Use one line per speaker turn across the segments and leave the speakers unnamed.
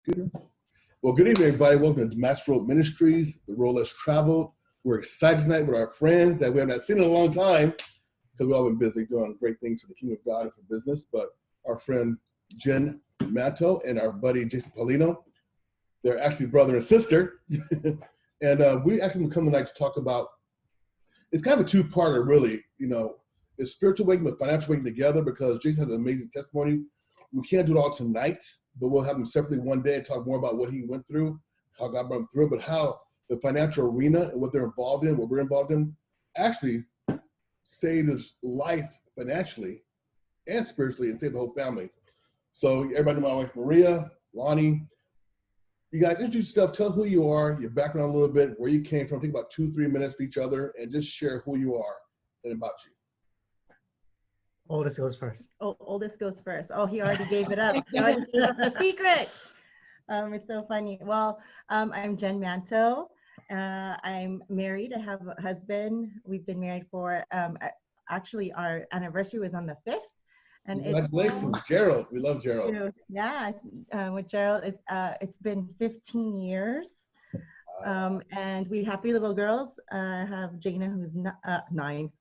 Good. Well, good evening, everybody. Welcome to Master Road Ministries, the road less traveled. We're excited tonight with our friends that we have not seen in a long time because we've all been busy doing great things for the kingdom of God and for business. But our friend Jen Manto and our buddy Jason Paulino, they're actually brother and sister. And we actually come tonight to talk about, it's kind of a two-parter, really. You know, it's spiritual waking and financial waking together because Jason has an amazing testimony. We can't do it all tonight, but we'll have him separately one day and talk more about what he went through, how God brought him through, but how the financial arena and what they're involved in, what we're involved in, actually saved his life financially and spiritually and saved the whole family. So everybody know my wife, Maria, Lonnie. You guys introduce yourself, tell who you are, your background a little bit, where you came from, take about 2-3 minutes for each other, and just share who you are and about you.
Oldest goes first.
Oh, oldest goes first. Oh, he already gave it up. He already gave up the secret. It's so funny. Well, I'm Jen Manto. I'm married. I have a husband. We've been married for, actually our anniversary was on the 5th. And
congratulations, Gerald. We love Gerald.
Yeah, with Gerald, it's been 15 years. And we have 3 little girls. I have Jaina, who's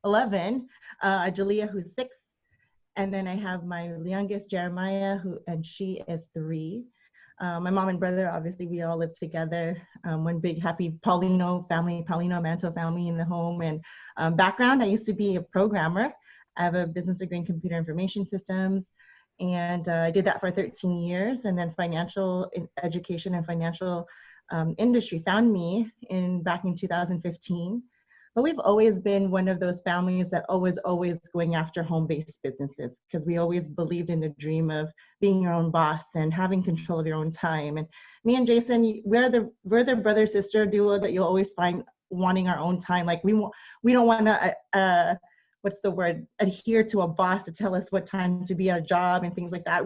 11, Jalea, who's 6. And then I have my youngest, Jeremiah, and she is 3. My mom and brother, obviously, we all live together. One big happy Paulino family, Paulino Manto family in the home. And background, I used to be a programmer. I have a business degree in computer information systems. And I did that for 13 years. And then financial education and financial industry found me back in 2015. But we've always been one of those families that always going after home-based businesses because we always believed in the dream of being your own boss and having control of your own time. And me and Jason, we're the brother-sister duo that you'll always find wanting our own time. Like we don't want to, adhere to a boss to tell us what time to be at a job and things like that.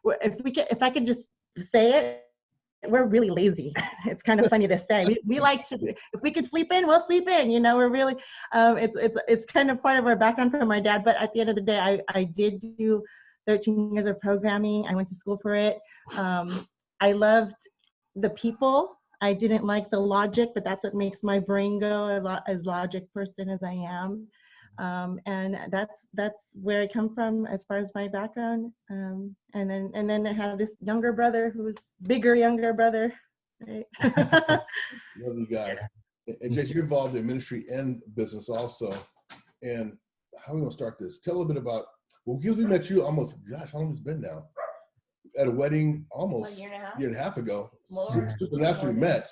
If I could just say it, we're really lazy. It's kind of funny to say. We like to, if we could sleep in, we'll sleep in. You know, we're really, it's kind of part of our background from my dad. But at the end of the day, I did do 13 years of programming. I went to school for it. I loved the people. I didn't like the logic, but that's what makes my brain go as logic person as I am. And that's where I come from as far as my background. And then I have this younger brother who's younger brother. Right?
Love you guys. And Jason, you're involved in ministry and business also. And how are we gonna start this? Tell a little bit about, well, we met you almost, gosh, how long has it been now? At a wedding almost a year and a half ago. Supernaturally met,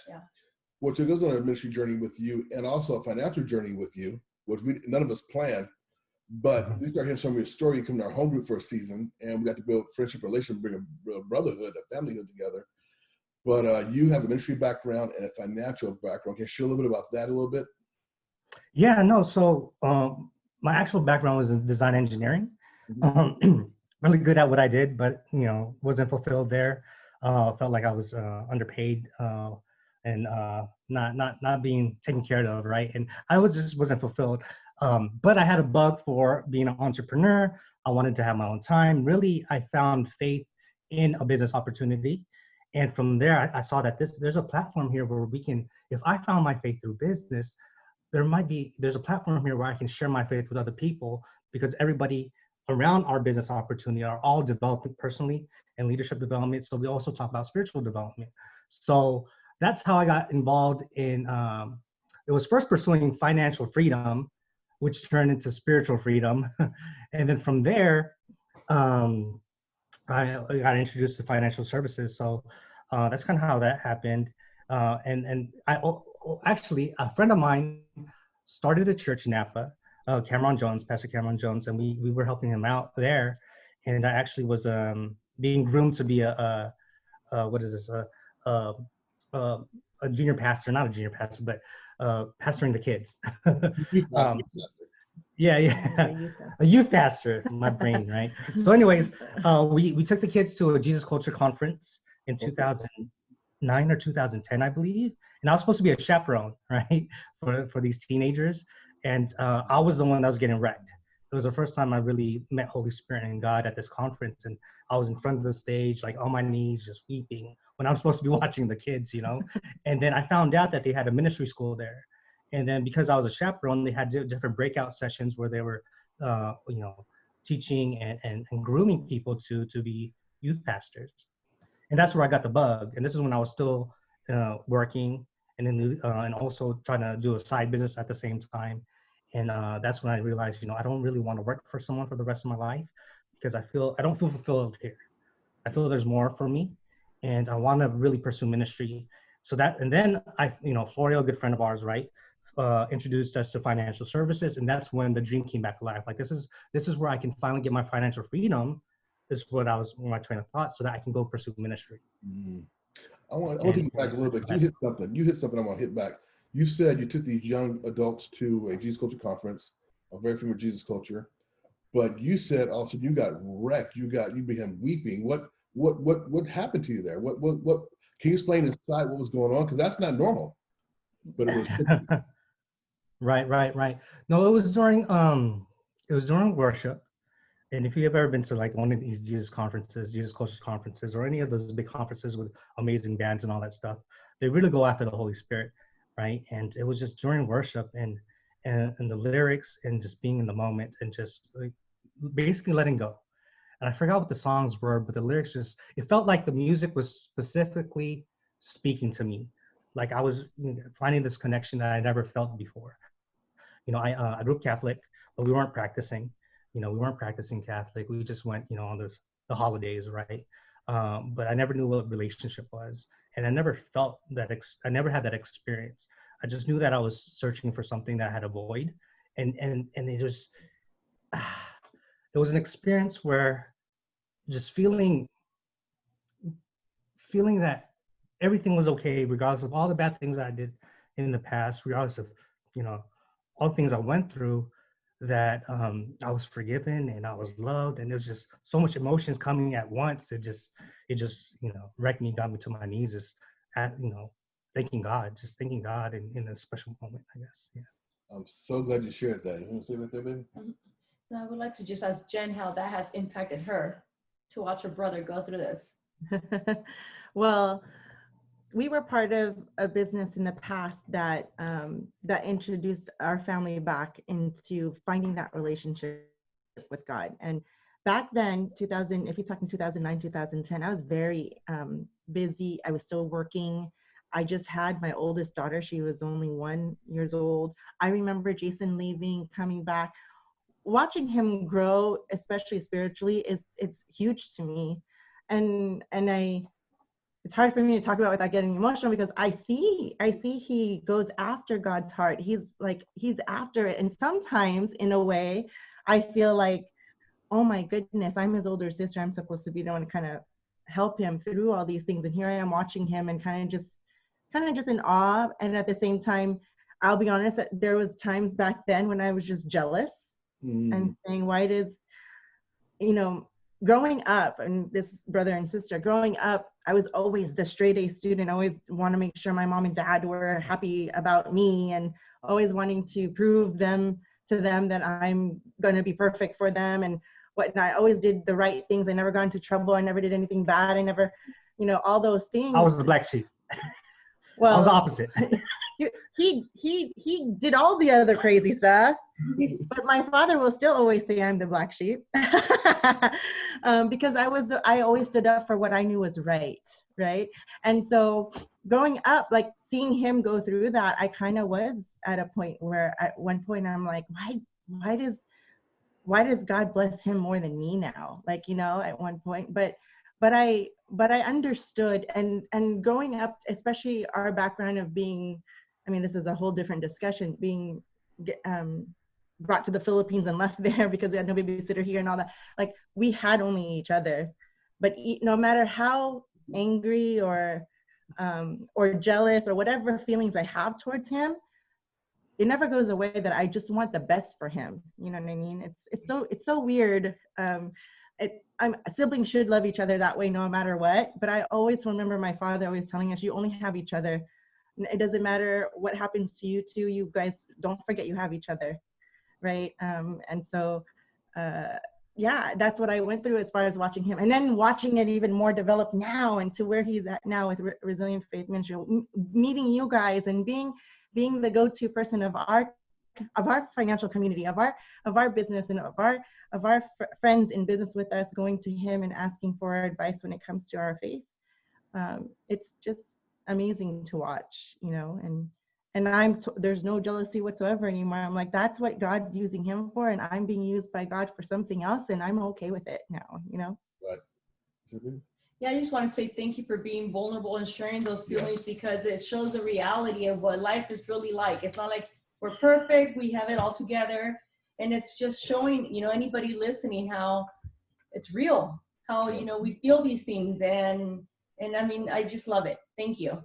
which goes on a ministry journey with you and also a financial journey with you, which none of us planned, but we started hearing some of your story. You come to our home group for a season, and we got to build friendship, relationship, bring a brotherhood, a familyhood together. But you have a ministry background and a financial background. Can you share a little bit about that a little bit?
Yeah, no. So my actual background was in design engineering. Really good at what I did, but wasn't fulfilled there. Felt like I was underpaid. And not being taken care of, right? And I wasn't fulfilled. But I had a bug for being an entrepreneur. I wanted to have my own time. Really, I found faith in a business opportunity. And from there, I saw that there's a platform here where we can, if I found my faith through business, there's a platform here where I can share my faith with other people because everybody around our business opportunity are all developing personally and leadership development. So we also talk about spiritual development. So that's how I got involved in, it was first pursuing financial freedom, which turned into spiritual freedom. And then from there, I got introduced to financial services. So that's kind of how that happened. And actually, a friend of mine started a church in Napa, Pastor Cameron Jones, and we were helping him out there. And I actually was being groomed to be a junior pastor, not a junior pastor, but pastoring the kids. A youth pastor, my brain, right? So anyways, we took the kids to a Jesus Culture conference in 2009 or 2010, I believe. And I was supposed to be a chaperone, right, for these teenagers. And I was the one that was getting wrecked. It was the first time I really met Holy Spirit and God at this conference. And I was in front of the stage, like on my knees, just weeping, when I'm supposed to be watching the kids, And then I found out that they had a ministry school there. And then because I was a chaperone, they had different breakout sessions where they were, teaching and grooming people to be youth pastors. And that's where I got the bug. And this is when I was still working and also trying to do a side business at the same time. And that's when I realized, I don't really want to work for someone for the rest of my life because I don't feel fulfilled here. I feel there's more for me and I want to really pursue ministry. So and then Florio, a good friend of ours, right, introduced us to financial services. And that's when the dream came back to life. Like, this is where I can finally get my financial freedom. This is what my train of thought, so that I can go pursue ministry.
Mm. I want to take you back a little bit. You hit something I want to hit back. You said you took these young adults to a Jesus Culture conference, a very familiar Jesus Culture, but you said also you got wrecked. You began weeping. What happened to you there? What can you explain inside what was going on? Because that's not normal. But it was
Right. No, it was during worship. And if you have ever been to like one of these Jesus conferences, Jesus Culture conferences, or any of those big conferences with amazing bands and all that stuff, they really go after the Holy Spirit, right? And it was just during worship and the lyrics and just being in the moment and just like basically letting go. And I forgot what the songs were, but the lyrics it felt like the music was specifically speaking to me. Like I was finding this connection that I never felt before. I grew up Catholic, but we weren't practicing. We weren't practicing Catholic. We just went, on the holidays, right? But I never knew what relationship was. And I never felt that, I never had that experience. I just knew that I was searching for something that I had a void. And it was an experience where just feeling that everything was okay, regardless of all the bad things I did in the past, regardless of, all the things I went through, that I was forgiven and I was loved, and there's just so much emotions coming at once. It just wrecked me, got me to my knees, thanking God in a special moment, I guess. Yeah.
I'm so glad you shared that. You want to say that there, baby?
I would like to just ask Jen how that has impacted her to watch her brother go through this.
Well, we were part of a business in the past that introduced our family back into finding that relationship with God. And back then, if you're talking 2009, 2010, I was very busy. I was still working. I just had my oldest daughter. She was only 1 year old. I remember Jason leaving, coming back, watching him grow, especially spiritually, it's huge to me. And it's hard for me to talk about without getting emotional, because I see he goes after God's heart. He's after it. And sometimes in a way, I feel like, oh my goodness, I'm his older sister. I'm supposed to be the one to kind of help him through all these things. And here I am watching him and kind of just in awe. And at the same time, I'll be honest, there was times back then when I was just jealous and saying, why does, growing up, and this brother and sister, growing up, I was always the straight A student. I always want to make sure my mom and dad were happy about me, and always wanting to prove to them that I'm going to be perfect for them and whatnot. I always did the right things. I never got into trouble. I never did anything bad. I never, all those things.
I was the black sheep.
Well,
I was the opposite.
He did all the other crazy stuff, but my father will still always say I'm the black sheep because I always stood up for what I knew was right. And so growing up, like seeing him go through that, I kind of was at a point where at one point I'm like, why does God bless him more than me now? Like, at one point, but I understood, and growing up, especially our background of being, this is a whole different discussion, being brought to the Philippines and left there because we had no babysitter here and all that. Like, we had only each other, but no matter how angry or jealous or whatever feelings I have towards him, it never goes away that I just want the best for him. You know what I mean? It's so weird. Siblings should love each other that way no matter what, but I always remember my father always telling us, you only have each other. It doesn't matter what happens to you two, you guys don't forget you have each other, right? And so yeah, that's what I went through as far as watching him, and then watching it even more develop now into where he's at now with Resilient Faith Ministry, meeting you guys and being the go-to person of our financial community, of our business, and of our friends in business with us, going to him and asking for advice when it comes to our faith. It's just amazing to watch, and there's no jealousy whatsoever anymore. I'm like, that's what God's using him for, and I'm being used by God for something else, and I'm okay with it now.
Right.
Yeah, I just want to say thank you for being vulnerable and sharing those feelings, because it shows the reality of what life is really like. It's not like we're perfect, we have it all together, and it's just showing, anybody listening, how it's real, how, we feel these things, and I mean, I just love it. Thank you.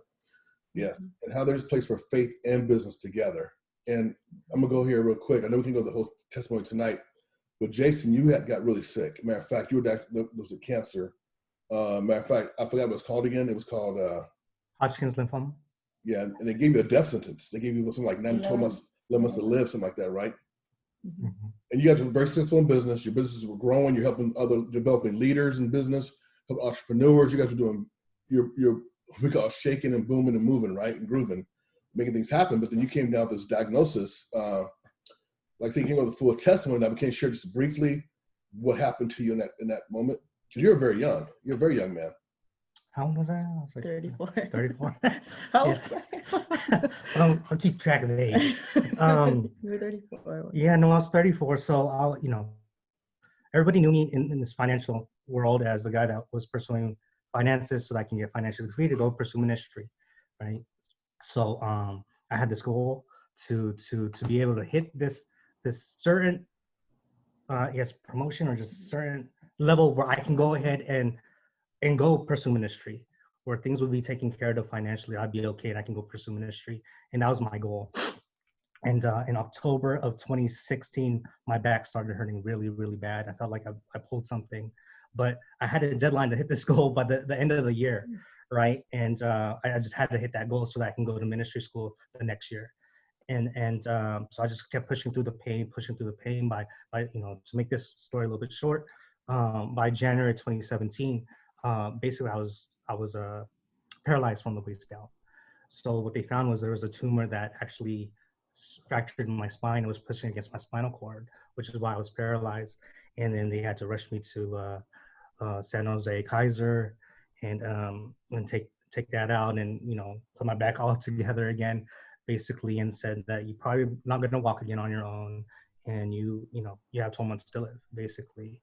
Yes, and how there's a place for faith and business together. And I'm gonna go here real quick. I know we can go the whole testimony tonight, but Jason, you got really sick. Matter of fact, you were diagnosed with cancer. Matter of fact, I forgot what it's called again. It was called
Hodgkin's lymphoma.
Yeah, and they gave you a death sentence. They gave you something like 9 to 12 months, 11 months to live, something like that, right?
Mm-hmm.
And you guys were very successful in business. Your businesses were growing. You're helping other developing leaders in business, helping entrepreneurs. You guys were doing your we call it shaking and booming and moving, right, and grooving, making things happen. But then you came down with this diagnosis. Like I said, you came with a full testimony. Now, can you share just briefly what happened to you in that moment? Because you're very young. You're a very young man.
How old was I? I was like
34.
34.
How old
I'll keep track of the age.
You were 34.
Yeah, no, I was 34. So everybody knew me in this financial world as the guy that was pursuing finances so that I can get financially free to go pursue ministry, right? So I had this goal to be able to hit this certain promotion, or just certain level where I can go ahead and go pursue ministry, where things would be taken care of financially. I'd be okay and I can go pursue ministry. And that was my goal. And in October of 2016, my back started hurting really, really bad. I felt like I pulled something, but I had a deadline to hit this goal by the end of the year, right? And I just had to hit that goal so that I can go to ministry school the next year. And so I just kept pushing through the pain by to make this story a little bit short. By January 2017, basically I was paralyzed from the waist down. So what they found was there was a tumor that actually fractured my spine. It was pushing against my spinal cord, which is why I was paralyzed. And then they had to rush me to San Jose Kaiser and take that out and put my back all together again, basically, and said that you're probably not going to walk again on your own, and you have 12 months to live, basically.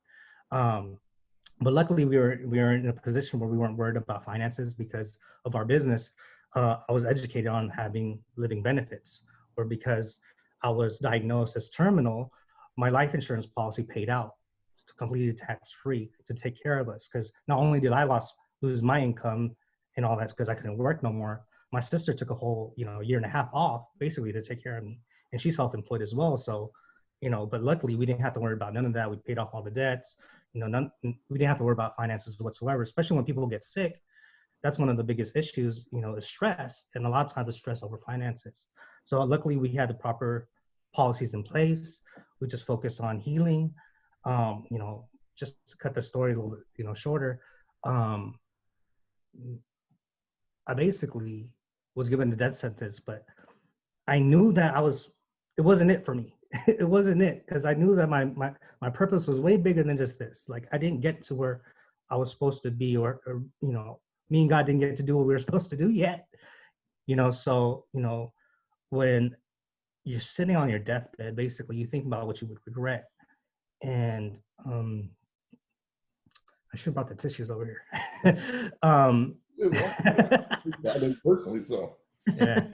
But luckily we were in a position where we weren't worried about finances because of our business. I was educated on having living benefits, or because I was diagnosed as terminal, my life insurance policy paid out completely tax-free to take care of us. Because not only did I lose my income and all that because I couldn't work no more, my sister took a whole year and a half off basically to take care of me, and she's self-employed as well. So but luckily we didn't have to worry about none of that. We paid off all the debts. We didn't have to worry about finances whatsoever, especially when people get sick. That's one of the biggest issues, is stress. And a lot of times it's stress over finances. So luckily we had the proper policies in place. We just focused on healing. Just to cut the story a little bit, shorter. I basically was given the death sentence, but I knew that it wasn't it for me. It wasn't it, because I knew that my purpose was way bigger than just this. Like, I didn't get to where I was supposed to be, or me and God didn't get to do what we were supposed to do yet. So when you're sitting on your deathbed, basically you think about what you would regret. And I should have brought the tissues over here.
I didn't personally, so.
Yeah.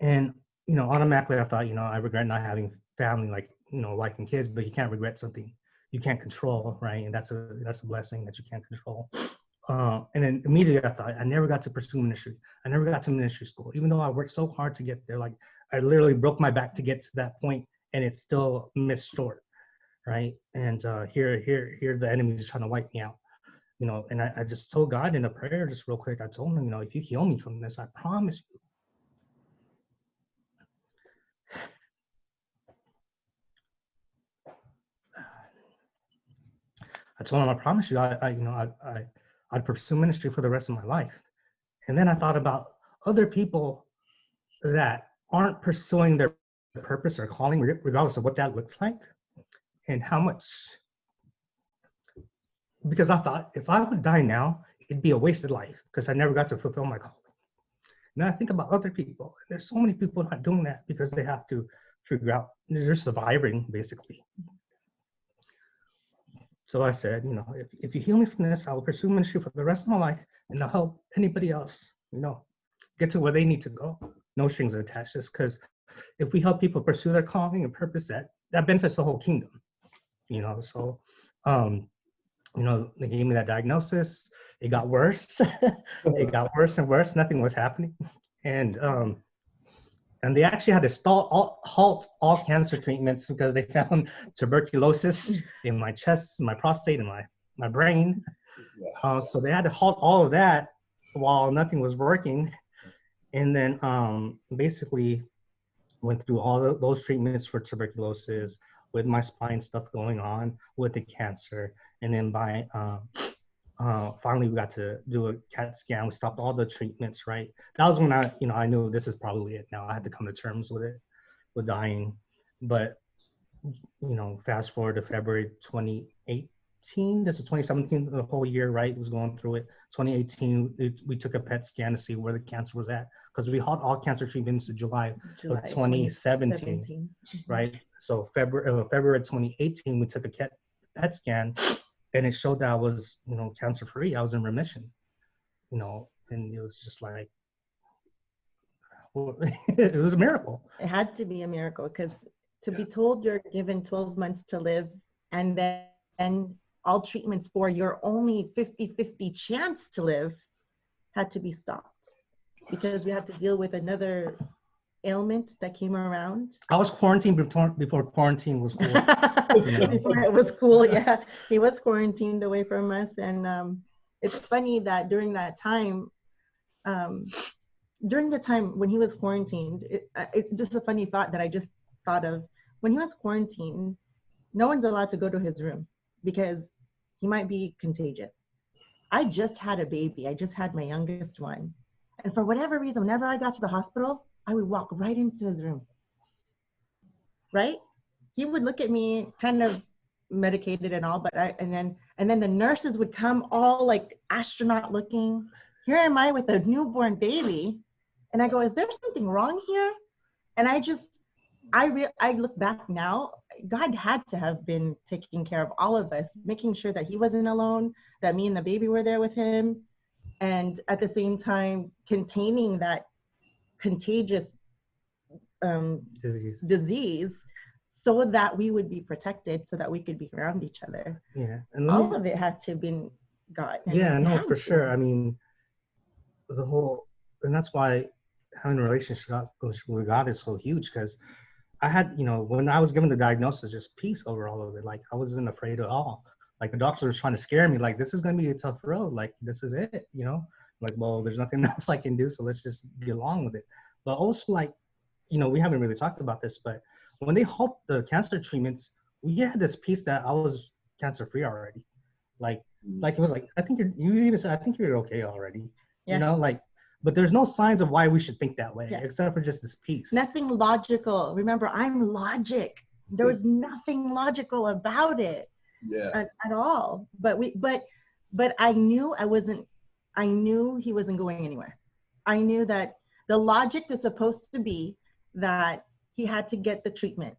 And automatically I thought, I regret not having family, like wife and kids. But you can't regret something you can't control, right? And that's a blessing that you can't control. And then immediately I thought, I never got to pursue ministry. I never got to ministry school, even though I worked so hard to get there. Like, I literally broke my back to get to that point, and it's still missed short, right? And here the enemy is trying to wipe me out, And I just told God in a prayer, just real quick. I told him, if you heal me from this, I promise you, I told him, I promise you, I'd pursue ministry for the rest of my life. And then I thought about other people that aren't pursuing their purpose or calling, regardless of what that looks like, and how much. Because I thought if I would die now, it'd be a wasted life because I never got to fulfill my calling. Now I think about other people. There's so many people not doing that because they have to figure out, they're surviving basically. So I said, if you heal me from this, I will pursue ministry for the rest of my life and I'll help anybody else, get to where they need to go. No strings attached. Just because if we help people pursue their calling and purpose, that benefits the whole kingdom, So, they gave me that diagnosis. It got worse. It got worse and worse. Nothing was happening. And they actually had to halt all cancer treatments because they found tuberculosis in my chest, my prostate, and my brain. So they had to halt all of that while nothing was working. And then basically went through all those treatments for tuberculosis with my spine stuff going on with the cancer. And then by finally we got to do a CAT scan. We stopped all the treatments, right? That was when I knew this is probably it now. I had to come to terms with it, with dying. But, fast forward to February 2018, this is 2017, the whole year, right? It was going through it. 2018, we took a PET scan to see where the cancer was at because we halted all cancer treatments in July of 2017, right? So February 2018, we took a PET scan and it showed that I was, cancer-free. I was in remission, and it was just like, well, it was a miracle.
It had to be a miracle because to be told you're given 12 months to live and then all treatments for your only 50-50 chance to live had to be stopped because we had to deal with another ailment that came around.
I was quarantined before quarantine was cool.
Before it was cool, yeah. He was quarantined away from us. And it's funny that during that time, during the time when he was quarantined, it's just a funny thought that I just thought of. When he was quarantined, no one's allowed to go to his room because he might be contagious. I just had a baby. I just had my youngest one. And for whatever reason, whenever I got to the hospital, I would walk right into his room, right? He would look at me kind of medicated and all, but and then the nurses would come all like astronaut looking. Here am I with a newborn baby. And I go, is there something wrong here? And I look back now, God had to have been taking care of all of us, making sure that he wasn't alone, that me and the baby were there with him. And at the same time, containing that contagious disease so that we would be protected, so that we could be around each other.
Yeah. And
all of it had to have been God.
Yeah, no, for sure. I mean, and that's why having a relationship with God is so huge because I had, when I was given the diagnosis, just peace over all of it. Like I wasn't afraid at all. Like the doctor was trying to scare me, like this is going to be a tough road. Like this is it, like, well, there's nothing else I can do. So let's just get along with it. But also like, we haven't really talked about this, but when they halt the cancer treatments, we had this peace that I was cancer free already. Like it was like, I think you even said, I think you're okay already,
Yeah.
But there's no signs of why we should think that way,
Yeah.
except for just this peace.
Nothing logical. Remember, I'm logic. There was nothing logical about it.
Yeah.
At all. But I knew I knew he wasn't going anywhere. I knew that the logic is supposed to be that he had to get the treatment,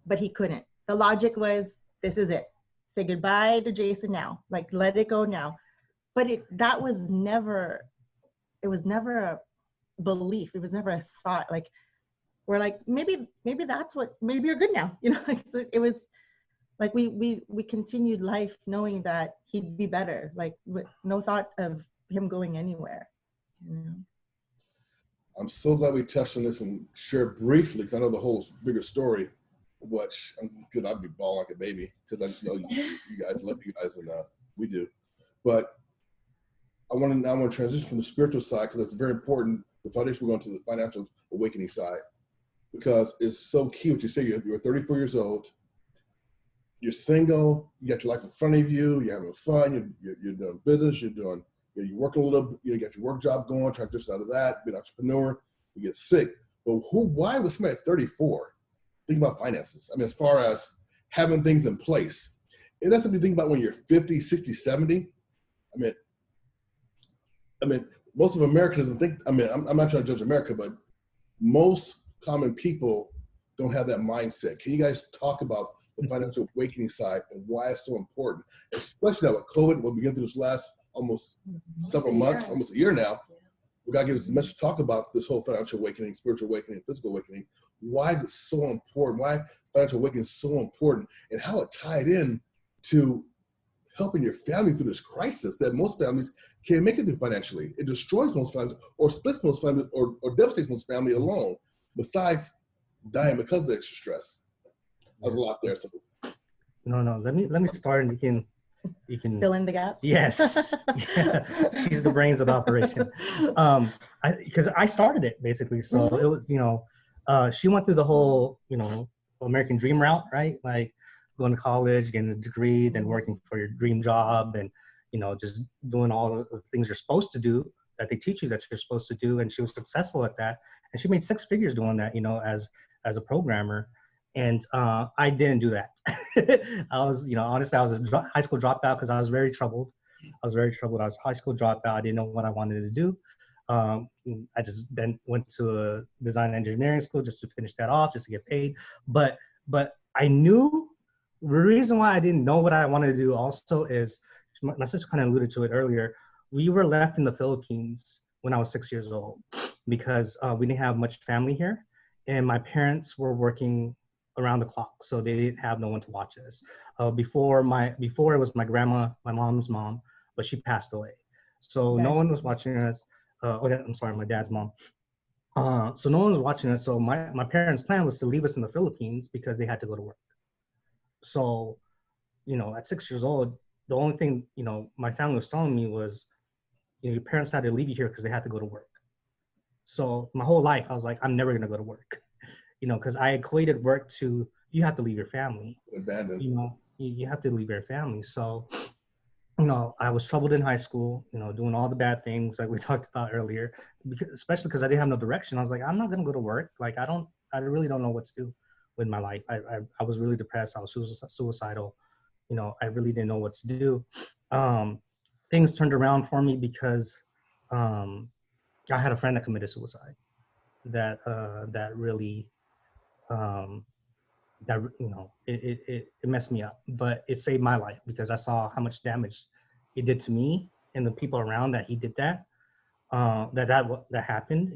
but he couldn't. The logic was, this is it. Say goodbye to Jason now. Like, let it go now. But it was never a belief. It was never a thought. Like, we're like, maybe you're good now. It was like we continued life knowing that he'd be better, like with no thought of him going anywhere.
I'm so glad we touched on this and shared briefly, because I know the whole bigger story, because I'd be bawling like a baby, because I just know you guys love you guys, and we do. But I want to transition from the spiritual side, because it's very important. The foundation, we're going to the financial awakening side, because it's so key what you say. You're 34 years old. you're single, you got your life in front of you, you're having fun, you're doing business, you're working a little, you got your work job going, transition out of that, be an entrepreneur, you get sick. But why was somebody at 34 thinking about finances? I mean, as far as having things in place. And that's something you think about when you're 50, 60, 70. I mean, most of America doesn't think, I'm not trying to judge America, but most common people don't have that mindset. Can you guys talk about the financial awakening side and why it's so important, especially now with COVID, what we get through this last almost several months, almost a year now? We got to give us a message to talk about this whole financial awakening, spiritual awakening, physical awakening. Why is it so important? Why financial awakening is so important, and how it tied in to helping your family through this crisis that most families can't make it through financially. It destroys most families, or splits most families, or devastates most family alone, besides dying because of the extra stress. There's a lot there. So.
No, let me start, and you can
fill in the gaps.
Yes. Yeah. She's the brains of the operation. Because I started it basically. So it was, she went through the whole, American dream route, right? Like going to college, getting a degree, then working for your dream job, and, just doing all the things you're supposed to do that they teach you that you're supposed to do. And she was successful at that. And she made 6 figures doing that, as a programmer. And I didn't do that. I was, honestly, I was a high school dropout because I was very troubled. I was a high school dropout. I didn't know what I wanted to do. I just then went to a design engineering school just to finish that off, just to get paid. But I knew the reason why I didn't know what I wanted to do also is, my sister kind of alluded to it earlier. We were left in the Philippines when I was 6 years old because we didn't have much family here. And my parents were working around the clock, so they didn't have no one to watch us. Before it was my grandma, my mom's mom, but she passed away, so no one was watching us. I'm sorry, my dad's mom. So no one was watching us. So my parents' plan was to leave us in the Philippines because they had to go to work. So, at 6 years old, the only thing my family was telling me was, your parents had to leave you here because they had to go to work. So my whole life, I was like, I'm never gonna go to work. Because I equated work to, you have to leave your family.
Abandoned.
You have to leave your family. So, I was troubled in high school, doing all the bad things like we talked about earlier, especially because I didn't have no direction. I was like, I'm not going to go to work. Like, I really don't know what to do with my life. I was really depressed. I was suicidal. I really didn't know what to do. Things turned around for me because I had a friend that committed suicide that really, it messed me up, but it saved my life because I saw how much damage it did to me and the people around that he did that happened,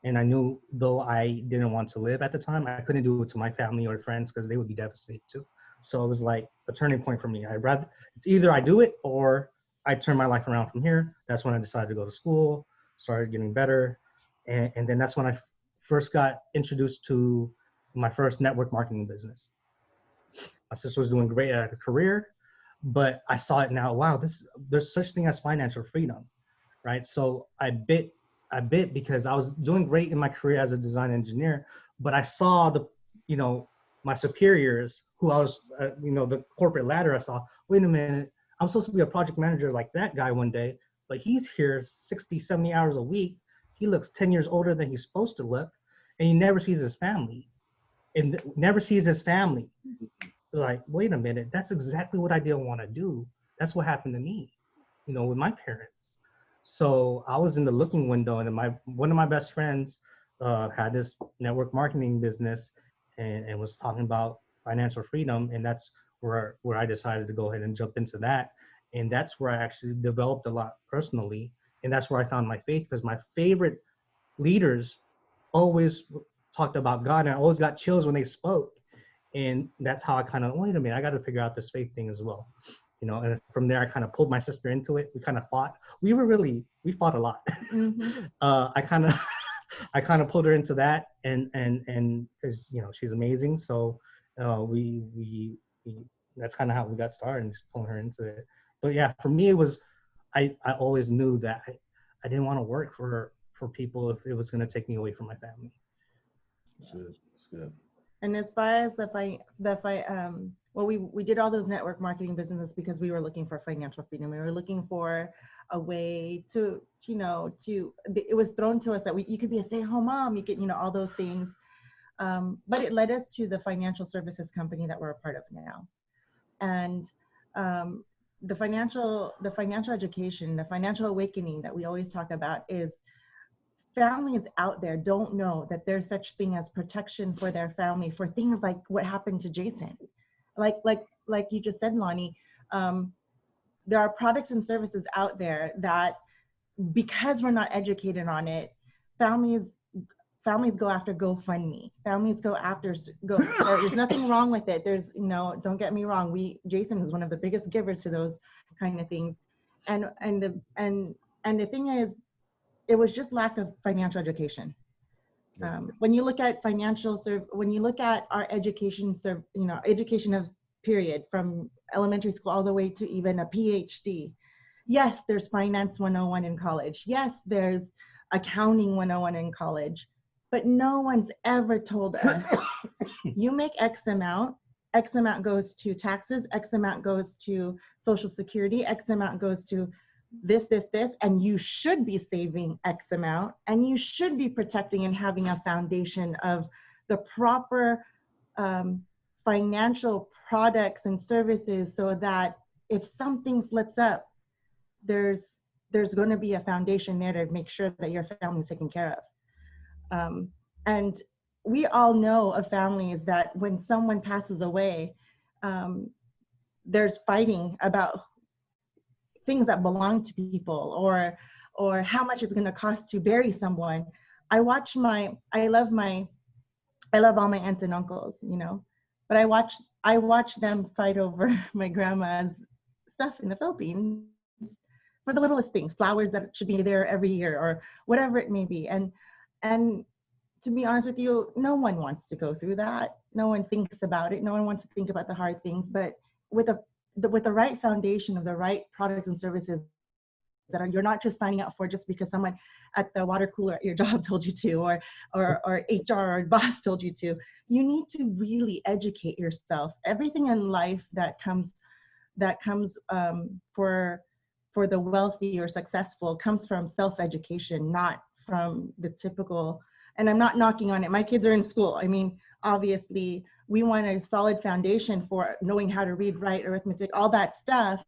and I knew, though I didn't want to live at the time, I couldn't do it to my family or friends because they would be devastated too. So it was like a turning point for me. It's either I do it or I turn my life around from here. That's when I decided to go to school, started getting better, and then that's when I first got introduced to my first network marketing business. My sister was doing great at her career, but I saw it now. Wow, there's such thing as financial freedom, right? So I bit because I was doing great in my career as a design engineer, but I saw my superiors who I was, the corporate ladder. I saw, wait a minute, I'm supposed to be a project manager like that guy one day, but he's here 60, 70 hours a week. He looks 10 years older than he's supposed to look, and he never sees his family. Like, wait a minute, that's exactly what I didn't want to do. That's what happened to me, with my parents. So I was in the looking window, and one of my best friends had this network marketing business and was talking about financial freedom. And that's where I decided to go ahead and jump into that. And that's where I actually developed a lot personally. And that's where I found my faith, because my favorite leaders always talked about God, and I always got chills when they spoke. And that's how I kind of, wait a minute, I got to figure out this faith thing as well. And from there, I kind of pulled my sister into it. We kind of fought. We fought a lot. Mm-hmm. I kind of pulled her into that, and because, she's amazing. So we that's kind of how we got started, and just pulling her into it. But yeah, for me, it was, I always knew that I didn't want to work for people if it was going to take me away from my family.
That's good.
And as far as the well, we did all those network marketing businesses because we were looking for financial freedom. We were looking for a way to, you know, it was thrown to us that you could be a stay-at-home mom, you could, you know, all those things. But it led us to the financial services company that we're a part of now. And the financial education, the financial awakening that we always talk about is families out there don't know that there's such thing as protection for their family for things like what happened to Jason. Like you just said, Lonnie, there are products and services out there that, because we're not educated on it, families go after GoFundMe. Families go after there's nothing wrong with it. There's, you know, don't get me wrong. Jason is one of the biggest givers to those kind of things. And the thing is, it was just lack of financial education. When you look at when you look at our education of period from elementary school all the way to even a PhD, yes, there's finance 101 in college. Yes, there's accounting 101 in college, but no one's ever told us, you make X amount goes to taxes, X amount goes to Social Security, X amount goes to this, and you should be saving X amount, and you should be protecting and having a foundation of the proper financial products and services so that if something slips up, there's going to be a foundation there to make sure that your family's taken care of. And we all know of families that when someone passes away, there's fighting about things that belong to people, or how much it's going to cost to bury someone. I love all my aunts and uncles, you know, but I watch them fight over my grandma's stuff in the Philippines for the littlest things, flowers that should be there every year or whatever it may be. And to be honest with you, no one wants to go through that. No one thinks about it. No one wants to think about the hard things, but with the right foundation of the right products and services that you're not just signing up for just because someone at the water cooler at your job told you to, or HR or boss told you to. You need to really educate yourself. Everything in life that comes for the wealthy or successful comes from self-education, not from the typical. And I'm not knocking on it. My kids are in school. I mean, obviously, we want a solid foundation for knowing how to read, write, arithmetic, all that stuff.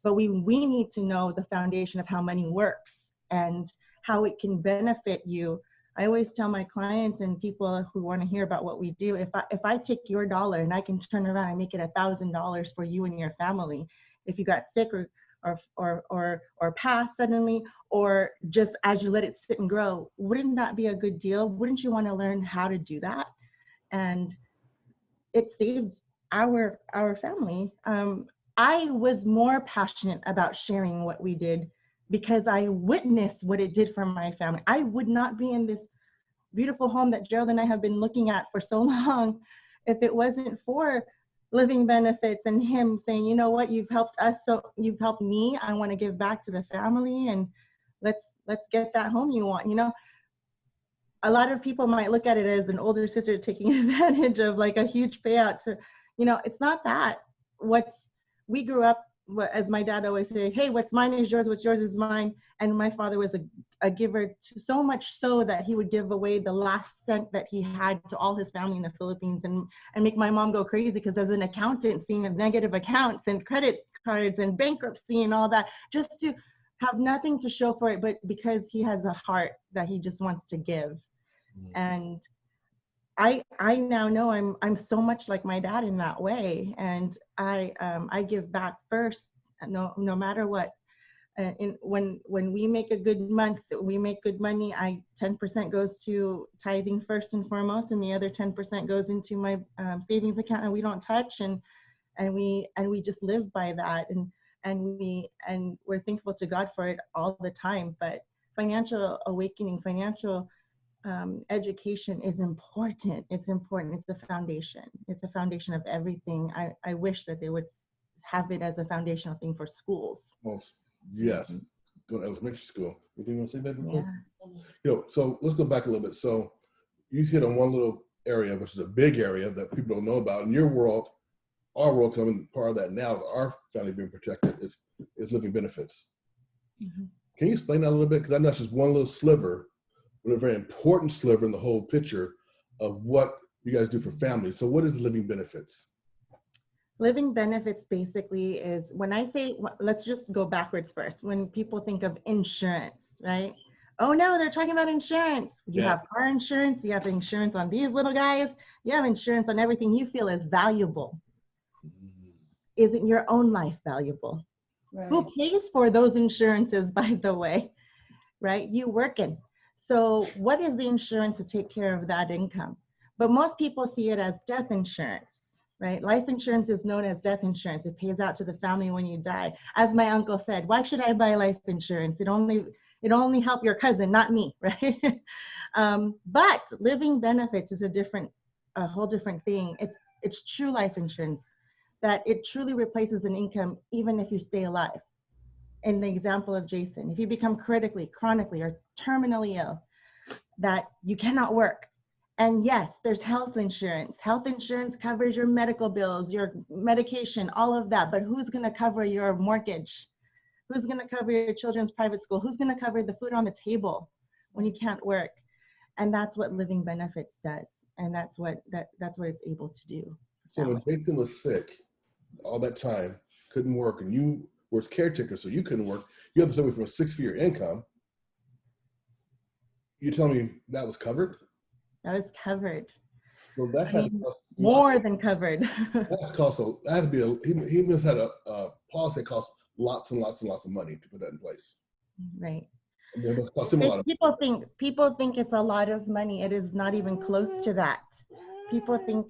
But we need to know the foundation of how money works and how it can benefit you. I always tell my clients and people who want to hear about what we do, if I take your dollar and I can turn around and make it $1,000 for you and your family, if you got sick or pass suddenly, or just as you let it sit and grow, wouldn't that be a good deal? Wouldn't you want to learn how to do that? And it saved our family. I was more passionate about sharing what we did because I witnessed what it did for my family. I would not be in this beautiful home that Gerald and I have been looking at for so long if it wasn't for living benefits and him saying, you know what, you've helped us, so you've helped me. I want to give back to the family, and let's get that home you want. You know, a lot of people might look at it as an older sister taking advantage of like a huge payout to, you know, it's not that. We grew up, as my dad always say, hey, what's mine is yours, what's yours is mine. And my father was a giver, so much so that he would give away the last cent that he had to all his family in the Philippines, and make my mom go crazy, because as an accountant, seeing negative accounts and credit cards and bankruptcy and all that, just to have nothing to show for it, but because he has a heart that he just wants to give. And I now know I'm so much like my dad in that way, and I give back first, no matter what. When we make a good month, we make good money. 10% goes to tithing first and foremost, and the other 10% goes into my savings account, and we don't touch, and we just live by that, and we're thankful to God for it all the time. But financial awakening, financial education is important. It's important. It's the foundation. It's a foundation of everything. I wish that they would have it as a foundational thing for schools.
Well, yes, go to elementary school. You want to say that before?
Yeah.
You know, so let's go back a little bit. So you hit on one little area, which is a big area that people don't know about in your world. our world coming, part of that now, our family being protected is living benefits.
Mhm.
Can you explain that a little bit? Because I know it's just one little sliver, but a very important sliver in the whole picture of what you guys do for families. So what is living benefits?
Living benefits basically is, when I say, let's just go backwards first. When people think of insurance, right? Oh no, they're talking about insurance. You
Yeah.
have car insurance, you have insurance on these little guys, you have insurance on everything you feel is valuable. Isn't your own life valuable?
Right.
Who pays for those insurances, by the way, right? You working. So what is the insurance to take care of that income? But most people see it as death insurance, right? Life insurance is known as death insurance. It pays out to the family when you die. As my uncle said, why should I buy life insurance? It only help your cousin, not me, right? But living benefits is a whole different thing. It's true life insurance, that it truly replaces an income even if you stay alive. In the example of Jason, if you become critically, chronically, or terminally ill, that you cannot work. And yes, there's health insurance. Health insurance covers your medical bills, your medication, all of that. But who's going to cover your mortgage? Who's going to cover your children's private school? Who's going to cover the food on the table when you can't work? And that's what living benefits does. And that's what it's able to do.
So when Jason was sick all that time, couldn't work, and you was caretaker, so you couldn't work, you had to stay away from a 6-figure income. You tell me that was covered?
That was covered.
So that had to cost
more than covered.
That's cost that had to be he must have had a policy that cost lots and lots and lots of money to put that in place.
Right.
I mean, it cost him a lot of
people think it's a lot of money. It is not even close to that. People think,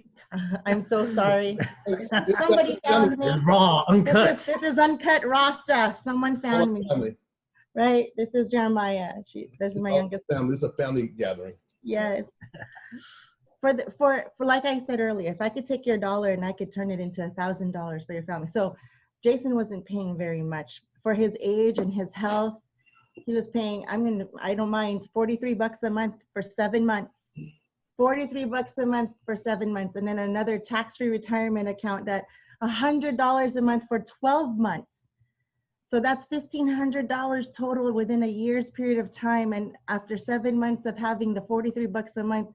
I'm so sorry. Somebody found me.
It's raw, uncut.
This is uncut, raw stuff. Someone found me.
Family.
Right? This is Jeremiah. This is my youngest.
Family. This is a family gathering.
Yes. For like I said earlier, if I could take your dollar and I could turn it into $1,000 for your family. So Jason wasn't paying very much for his age and his health. He was paying, I don't mind, $43 a month for 7 months. $43 a month for 7 months, and then another tax-free retirement account that $100 a month for 12 months. So that's $1,500 total within a year's period of time. And after 7 months of having the $43 a month,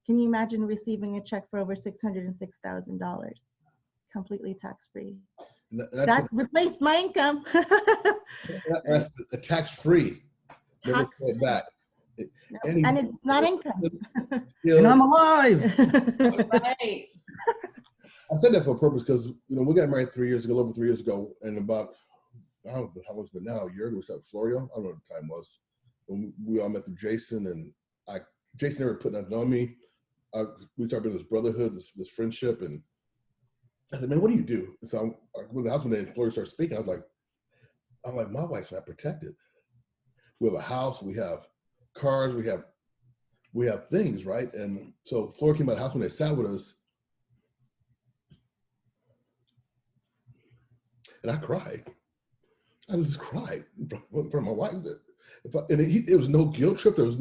can you imagine receiving a check for over $606,000, completely tax-free? That replaced my income.
That's a tax-free. Never pay it back.
And it's not income.
And I'm alive.
Right.
I said that for a purpose because we got married 3 years ago, over 3 years ago, and about I don't know how long it's been now. A year ago, we was at Florida. I don't know what the time was. And we all met through Jason, and Jason never put nothing on me. We started building this brotherhood, this friendship, and I said, "Man, what do you do?" And so when the husband and Florida started speaking, I'm like, my wife's not protected. We have a house, we have cars, we have things, right? And so Florida came by the house when they sat with us, and I cried. I just cried in front of my wife. It was no guilt trip. He was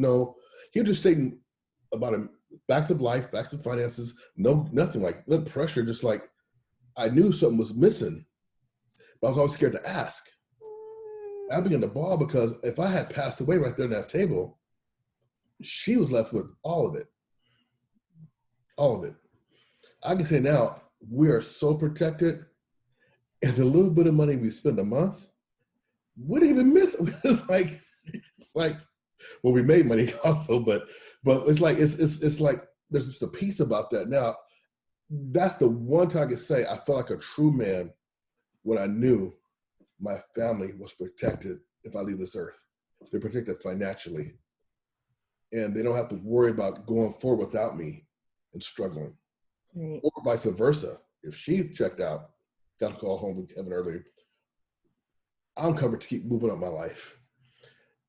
just stating about facts of life, facts of finances, nothing like, no pressure, just like I knew something was missing, but I was always scared to ask. I began to bawl because if I had passed away right there on that table, she was left with all of it. All of it. I can say now, we are so protected, and the little bit of money we spend a month, we didn't even miss it. It's like, well, we made money also, but it's like there's just a piece about that. Now, that's the one time I can say I felt like a true man when I knew my family was protected if I leave this earth. They're protected financially, and they don't have to worry about going forward without me and struggling.
Right.
Or vice versa. If she checked out, got a call home with Kevin earlier, I'm covered to keep moving up my life.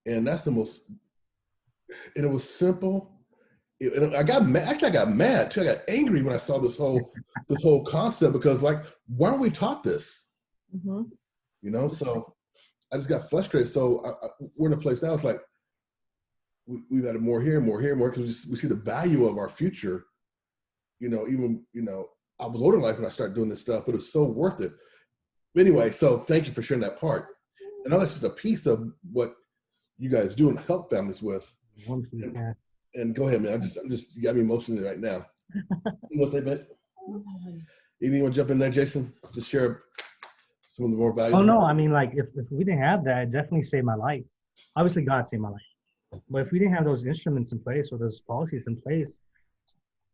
And that's the most, and it was simple. I got mad. Actually, I got mad too. I got angry when I saw this whole concept because, like, why aren't we taught this?
Mm-hmm.
So I just got frustrated. So we're in a place now. It's like we've added more here, because we see the value of our future. Even I was older in life when I started doing this stuff, but it was so worth it. Anyway, so thank you for sharing that part. And now that's just a piece of what you guys do and help families with. And go ahead, man. I'm just, you got me emotionally right now. You want to say, Ben? Anything you want to jump in there, Jason? Just share some of the more valuable.
Oh, no. I mean, like, if we didn't have that, it definitely saved my life. Obviously, God saved my life. But if we didn't have those instruments in place or those policies in place,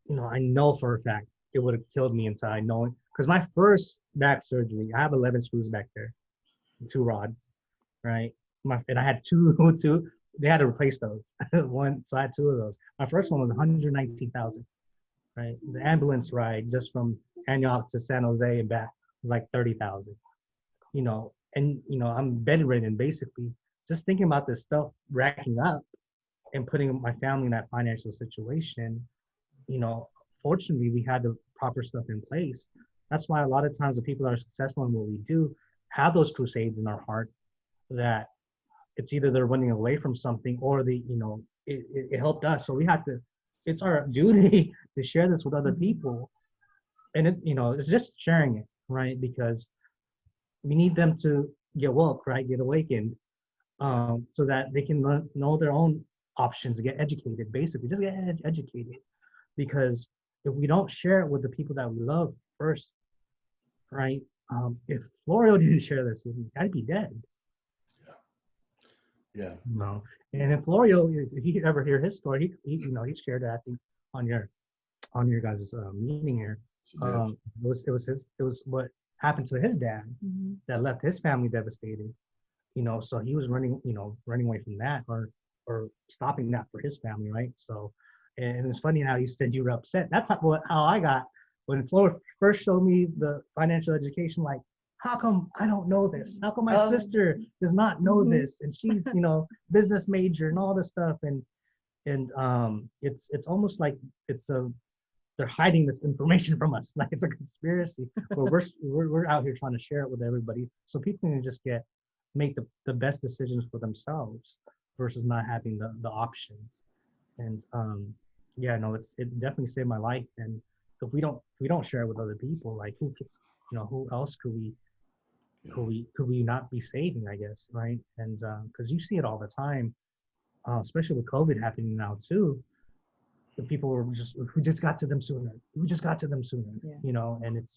you know, I know for a fact it would have killed me inside, knowing, because my first back surgery, I have 11 screws back there, 2 rods, right? And I had two, they had to replace those. So I had 2 of those. My first one was 119,000, right? The ambulance ride just from Antioch to San Jose and back was like 30,000, you know, and, you know, I'm bedridden basically. Just thinking about this stuff racking up and putting my family in that financial situation, you know, fortunately we had the proper stuff in place. That's why a lot of times the people that are successful in what we do have those crusades in our heart, that it's either they're running away from something or you know, it helped us. So we have to, it's our duty to share this with other people. And it, you know, it's just sharing it, right? Because we need them to get woke, right? Get awakened, so that they can know their own options, get educated, basically, just get educated. Because if we don't share it with the people that we love first, right? If Florio didn't share this, I'd be dead.
Yeah.
No. And if Florio, if you ever hear his story, he you know, he shared that, I think, on your guys' meeting here. It was what happened to his dad that left his family devastated. You know, so he was running away from that or stopping that for his family, right? So, and it's funny how you said you were upset. That's how I got when Flo first showed me the financial education. Like, how come I don't know this? How come my sister does not know this? And she's, you know, business major and all this stuff. And it's almost like they're hiding this information from us. Like it's a conspiracy. But we're out here trying to share it with everybody so people can just make the best decisions for themselves versus not having the options. And yeah, no, it definitely saved my life. And if we don't share it with other people, like who else could we not be saving, I guess, right? And because you see it all the time, especially with COVID happening now too. The people were we just got to them sooner. We just got to them sooner, you know. And it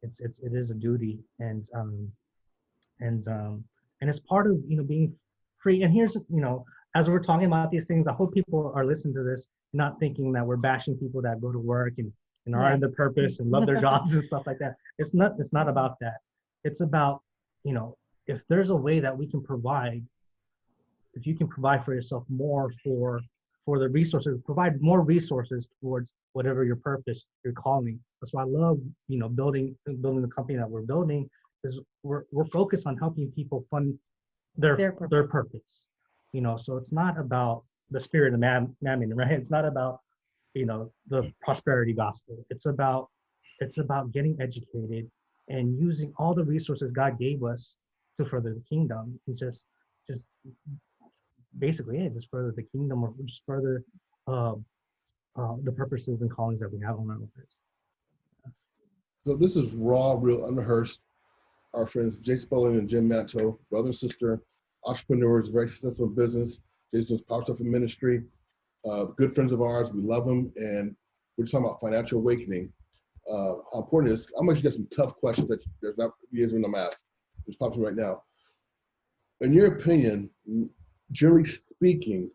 is a duty, and it's part of, you know, being free. And here's, you know, as we're talking about these things, I hope people are listening to this, not thinking that we're bashing people that go to work and are in their purpose and love their jobs and stuff like that. It's not about that. It's about, you know, if there's a way that we can provide, if you can provide for yourself more for the resources, provide more resources towards whatever your purpose, your calling. That's why I love, you know, building the company that we're building, is we're focused on helping people fund their purpose. You know, so it's not about the spirit of mammon, right? It's not about, you know, the prosperity gospel. It's about getting educated and using all the resources God gave us to further the kingdom. And just basically just further the kingdom, or just further the purposes and callings that we have on our lives.
So this is raw, real, unrehearsed. Our friends Jason Spelling and Jim Manto, brother and sister, entrepreneurs, very successful in business. Jason's power stuff in ministry. Good friends of ours. We love them, and we're just talking about financial awakening. How important it is. I'm actually get some tough questions that there's not you guys are going to ask. It's popping right now. In your opinion, generally speaking,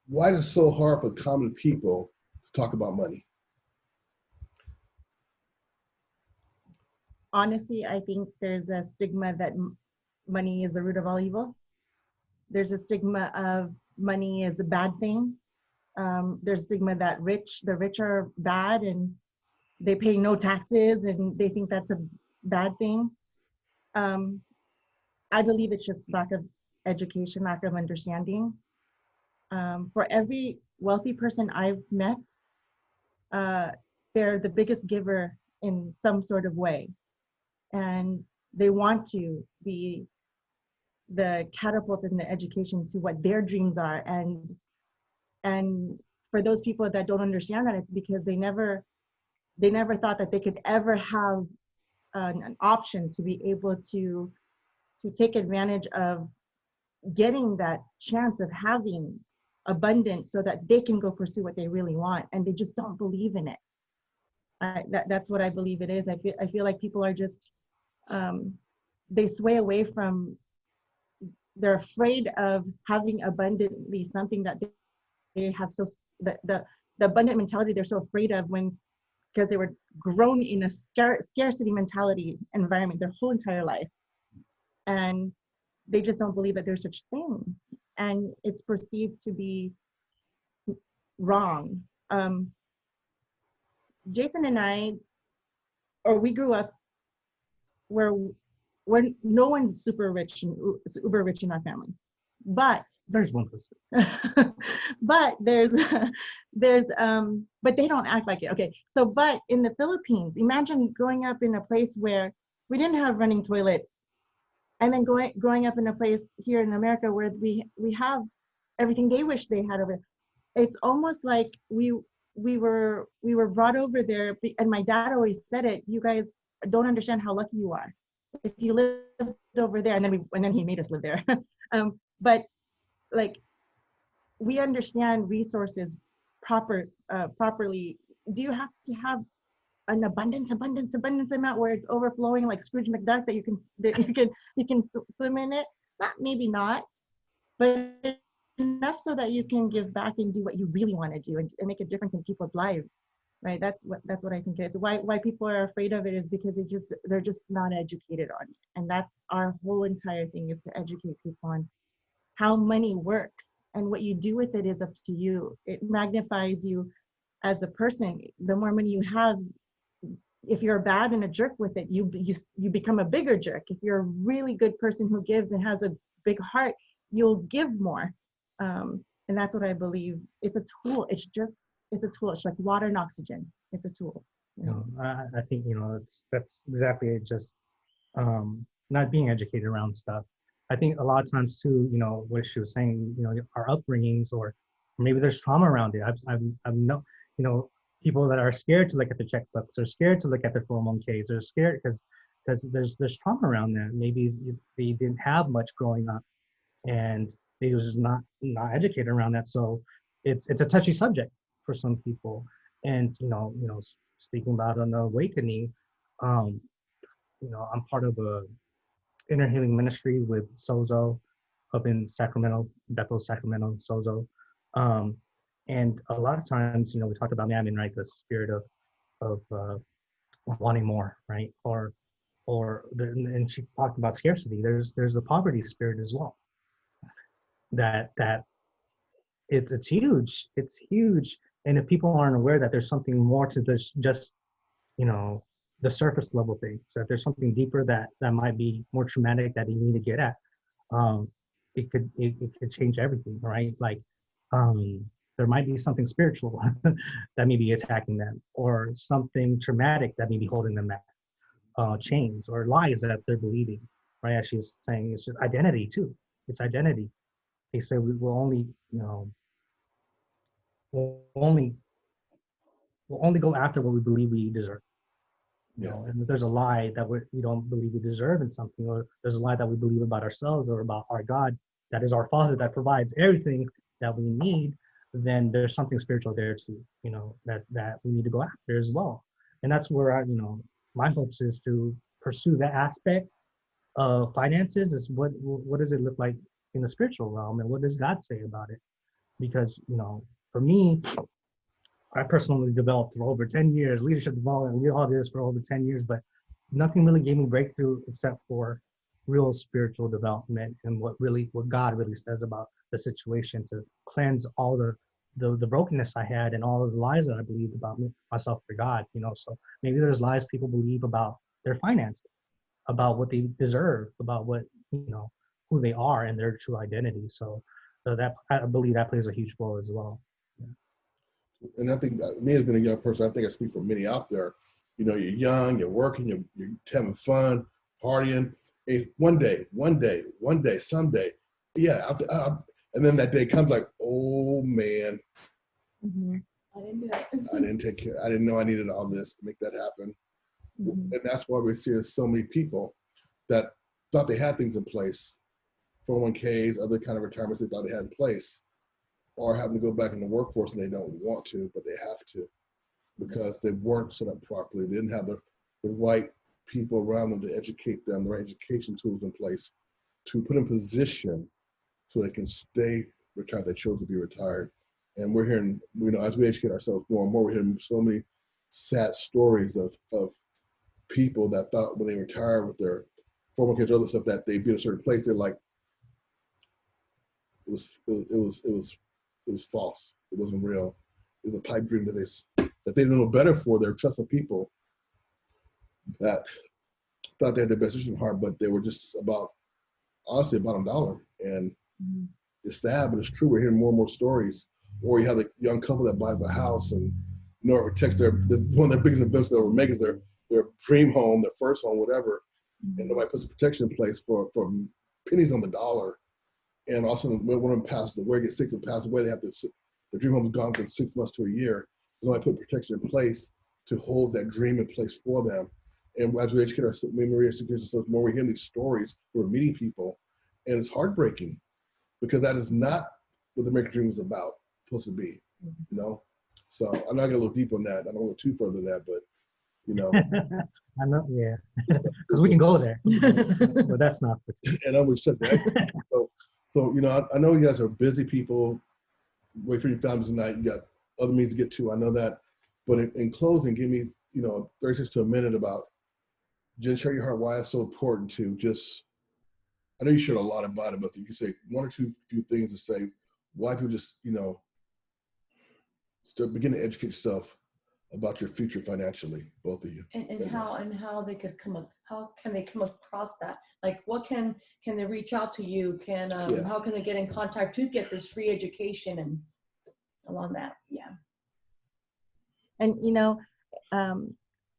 why is it so hard for common people to talk about money?
Honestly, I think there's a stigma that money is the root of all evil. There's a stigma of money is a bad thing. There's a stigma that the rich are bad and they pay no taxes and they think that's a bad thing. I believe it's just lack of education, lack of understanding. For every wealthy person I've met, they're the biggest giver in some sort of way. And they want to be the catapult in the education to what their dreams are. And for those people that don't understand that, it's because they never they never thought that they could ever have an option to be able to take advantage of getting that chance of having abundance so that they can go pursue what they really want, and they just don't believe in it. That's what I believe it is. I feel like people are just they sway away from, they're afraid of having abundantly something that they have, so the abundant mentality they're so afraid of, when because they were grown in a scarcity mentality environment their whole entire life, and they just don't believe that there's such thing, and it's perceived to be wrong. Jason and I, or we grew up where no one's super rich and uber rich in our family, but
There's one person.
but but they don't act like it. Okay, so but in the Philippines, imagine growing up in a place where we didn't have running toilets, and then growing up in a place here in America where we have everything they wish they had over there. It's almost like we were brought over there, and my dad always said it, you guys don't understand how lucky you are if you lived over there. And then he made us live there. But like, we understand resources properly. Do you have to have an abundance amount where it's overflowing like Scrooge McDuck, that you can swim in it? Maybe not, but enough so that you can give back and do what you really want to do, and make a difference in people's lives, right? That's what I think it is. Why people are afraid of it is because they're just not educated on it, and that's our whole entire thing, is to educate people on how money works, and what you do with it is up to you. It magnifies you as a person. The more money you have, if you're bad and a jerk with it, you become a bigger jerk. If you're a really good person who gives and has a big heart, you'll give more. And that's what I believe. It's a tool. It's a tool. It's like water and oxygen. It's a tool.
I think, that's exactly it. Just not being educated around stuff. I think a lot of times too, what she was saying, our upbringings, or maybe there's trauma around it. I've no, people that are scared to look at the checkbooks, or scared to look at their 401ks, or scared because there's trauma around that. Maybe they didn't have much growing up, and they was not educated around that. So it's a touchy subject for some people. And speaking about an awakening, I'm part of a inner healing ministry with Sozo up in Sacramento, Bethel, Sacramento, Sozo. And a lot of times, we talk about mammon, right? The spirit of wanting more, right? And she talked about scarcity. There's the poverty spirit as well. That it's huge. It's huge. And if people aren't aware that there's something more to this, just the surface level things, that there's something deeper that might be more traumatic that you need to get at, it could change everything, right? Like there might be something spiritual that may be attacking them, or something traumatic that may be holding them back, chains or lies that they're believing, right? As she was saying, it's just identity too. It's identity. They say we will only, we'll only go after what we believe we deserve. And there's a lie that we don't believe we deserve in something, or there's a lie that we believe about ourselves or about our God, that is our Father, that provides everything that we need. Then there's something spiritual there too, that we need to go after as well. And that's where my hopes is to pursue that aspect of finances. Is what does it look like in the spiritual realm, and what does God say about it? Because for me, I personally developed for over 10 years, leadership development, we all did this for over 10 years, but nothing really gave me breakthrough except for real spiritual development, and what God really says about the situation, to cleanse all the brokenness I had and all of the lies that I believed about myself for God, so maybe there's lies people believe about their finances, about what they deserve, about what, who they are and their true identity. So that, I believe that plays a huge role as well.
And I think me as being a young person, I think I speak for many out there. You're young, you're working, you're having fun, partying. And one day, someday, yeah. And then that day comes like, oh man,
I didn't do it.
I didn't take care. I didn't know I needed all this to make that happen.
Mhm.
And that's why we see so many people that thought they had things in place, 401ks, other kind of retirements they thought they had in place, or having to go back in the workforce and they don't want to, but they have to because they weren't set up properly. They didn't have the right people around them to educate them, the right education tools in place to put in position so they can stay retired. They chose to be retired. And we're hearing, as we educate ourselves more and more, we're hearing so many sad stories of people that thought when they retired with their 401ks or other stuff that they'd be in a certain place. They're like, it was false. It wasn't real. It was a pipe dream that they didn't know better for. They're trusted people that thought they had their best interest in heart, but they were just honestly about a dollar. And it's sad, but it's true. We're hearing more and more stories. Or you have the young couple that buys a house and it protects one of their biggest investments that were making is their dream home, their first home, whatever. And nobody puts a protection in place for pennies on the dollar. And also when one of them passes away, gets sick and passes away, they have the dream home's gone for 6 months to a year. Nobody put protection in place to hold that dream in place for them. And as we educate ourselves, Maria educates ourselves more, we're hearing these stories, we're meeting people, and it's heartbreaking because that is not what the American dream was supposed to be, So I'm not gonna look deep on that. I don't go too further than that, but
I know, yeah, because we can go there, but that's not.
And I'm with So I know you guys are busy people. Wait for your families tonight. You got other means to get to. I know that, but in closing, give me 36 to a minute about just share your heart why it's so important to just. I know you shared a lot about it, but you can say one or two few things to say why people just start begin to educate yourself about your future financially, both of you.
And how they could how can they come across that? Like what can they reach out to you? How can they get in contact to get this free education and along that? Yeah.
And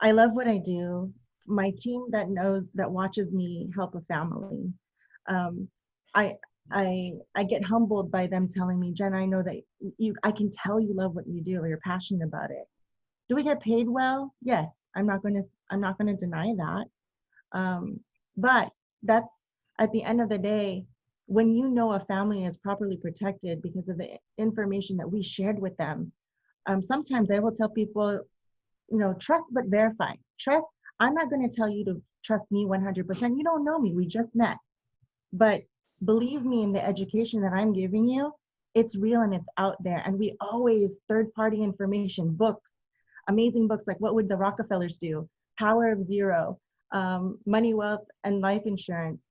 I love what I do. My team that watches me help a family. I get humbled by them telling me, Jen, I know that I can tell you love what you do or you're passionate about it. Do we get paid well? Yes, I'm not going to deny that. But that's at the end of the day, when a family is properly protected because of the information that we shared with them. Sometimes I will tell people, trust but verify. Trust. I'm not going to tell you to trust me 100%. You don't know me. We just met. But believe me in the education that I'm giving you, it's real and it's out there. And we always third-party information, books, amazing books like What Would the Rockefellers Do? Power of Zero, Money, Wealth, and Life Insurance.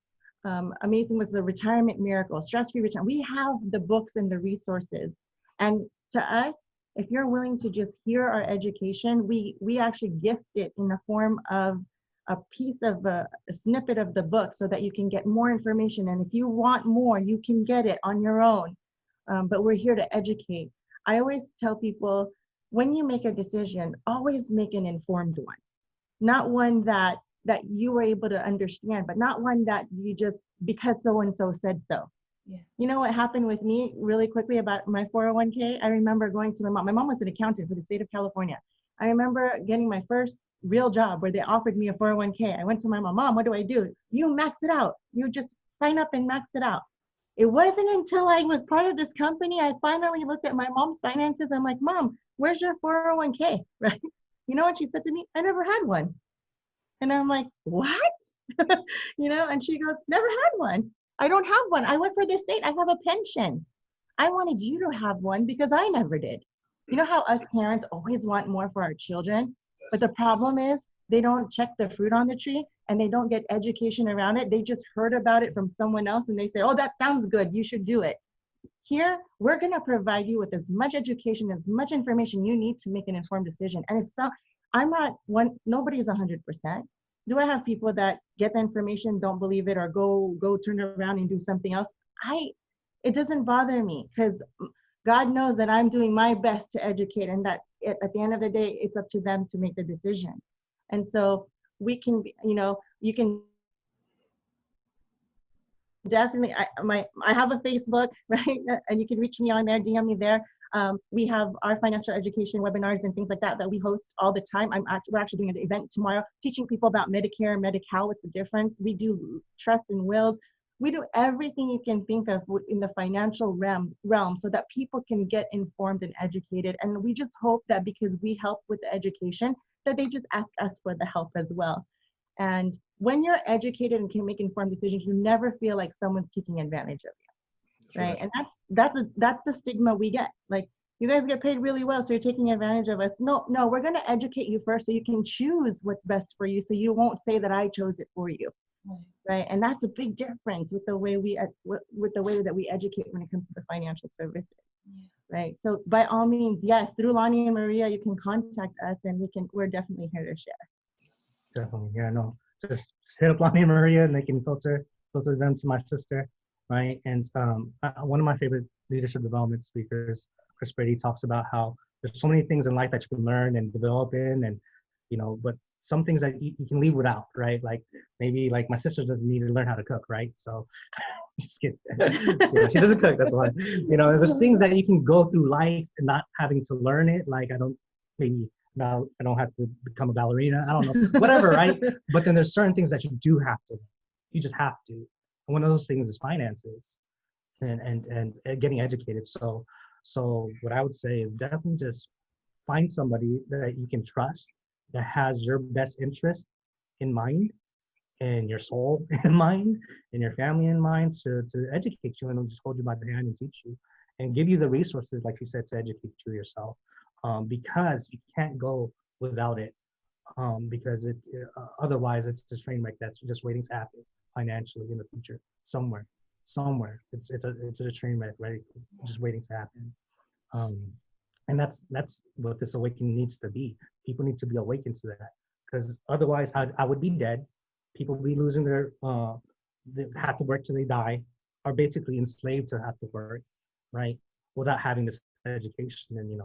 Amazing was the Retirement Miracle, Stress-Free Retirement. We have the books and the resources. And to us, if you're willing to just hear our education, we actually gift it in the form of a piece of a snippet of the book so that you can get more information. And if you want more, you can get it on your own. But we're here to educate. I always tell people, when you make a decision, always make an informed one. Not one that you were able to understand, but not one that you just, because so-and-so said so. Yeah. You know what happened with me really quickly about my 401k? I remember going to my mom. My mom was an accountant for the state of California. I remember getting my first real job where they offered me a 401k. I went to my mom, what do I do? You max it out. You just sign up and max it out. It wasn't until I was part of this company, I finally looked at my mom's finances. I'm like, Mom, where's your 401k? Right? You know what she said to me? I never had one. And I'm like, what? And she goes, never had one. I don't have one. I work for the state. I have a pension. I wanted you to have one because I never did. You know how us parents always want more for our children? But the problem is they don't check the fruit on the tree and they don't get education around it. They just heard about it from someone else and they say, oh, that sounds good. You should do it. Here, we're going to provide you with as much education, as much information you need to make an informed decision. And nobody's 100%. Do I have people that get the information, don't believe it, or go turn around and do something else? It doesn't bother me because God knows that I'm doing my best to educate, and that at the end of the day, it's up to them to make the decision. And so we can, you can definitely, I have a Facebook, right? And you can reach me on there, DM me there. We have our financial education webinars and things like that we host all the time. We're actually doing an event tomorrow teaching people about Medicare and Medi-Cal, what's the difference. We do trusts and wills. We do everything you can think of in the financial realm so that people can get informed and educated. And we just hope that because we help with the education, that they just ask us for the help as well. And when you're educated and can make informed decisions, you never feel like someone's taking advantage of you, right? And that's the stigma we get. Like, you guys get paid really well, so you're taking advantage of us. No, we're going to educate you first so you can choose what's best for you, so you won't say that I chose it for you, right? And that's a big difference with the way that we educate when it comes to the financial services. Right. So by all means, yes, through Lonnie and Maria, you can contact us, and we're definitely here to share.
Definitely. Yeah, no. Just hit up Lonnie and Maria, and they can filter them to my sister. Right. And one of my favorite leadership development speakers, Chris Brady, talks about how there's so many things in life that you can learn and develop in, and but some things that you can leave without, right? Like maybe like my sister doesn't need to learn how to cook, right? So just kidding. She doesn't cook, that's why. There's things that you can go through life and not having to learn it. Like I don't have to become a ballerina. I don't know, whatever, right? But then there's certain things that you do have to. You just have to. And one of those things is finances and getting educated. So what I would say is definitely just find somebody that you can trust, that has your best interest in mind, and your soul in mind, and your family in mind, to educate you and just hold you by the hand and teach you and give you the resources, like you said, to educate you yourself, because you can't go without it, because otherwise it's a train wreck that's just waiting to happen financially in the future somewhere. It's a train wreck, right? Just waiting to happen. And that's what this awakening needs to be. People need to be awakened to that, because otherwise I would be dead. People be losing their they have to work till they die, are basically enslaved to have to work, right? Without having this education. And